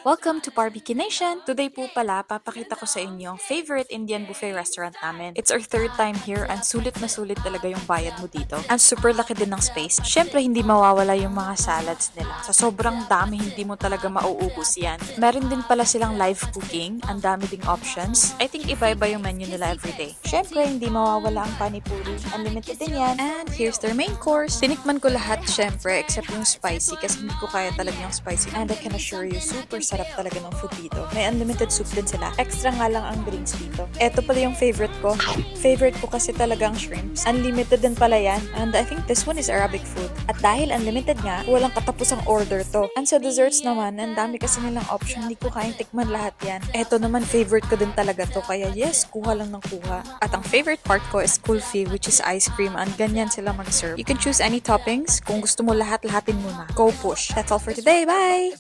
Welcome to Barbecue Nation! Today po pala, papakita ko sa inyo ang favorite Indian buffet restaurant namin. It's our third time here and sulit na sulit talaga yung bayad mo dito. And super laki din ng space. Syempre, hindi mawawala yung mga salads nila. Sa sobrang dami, hindi mo talaga mauubos yan. Meron din pala silang live cooking. Ang dami ding options. I think iba-iba yung menu nila everyday. Syempre, hindi mawawala ang panipuri. Unlimited din yan. And here's their main course. Tinikman ko lahat syempre, except yung spicy kasi hindi ko kaya talaga yung spicy. And I can assure you, super sarap talaga ng food dito. May unlimited soup din sila. Extra nga lang ang drinks dito. Eto pala yung favorite ko. Favorite ko kasi talaga ang shrimps. Unlimited din pala yan. And I think this one is Arabic food. At dahil unlimited nga, walang katapusang order to. And sa desserts naman, ang dami kasi nilang option. Hindi ko kayang tikman lahat yan. Eto naman, favorite ko din talaga to. Kaya yes, kuha lang ng kuha. At ang favorite part ko is kulfi, which is ice cream. And ganyan sila mag-serve. You can choose any toppings. Kung gusto mo lahat-lahatin muna. Go push. That's all for today. Bye!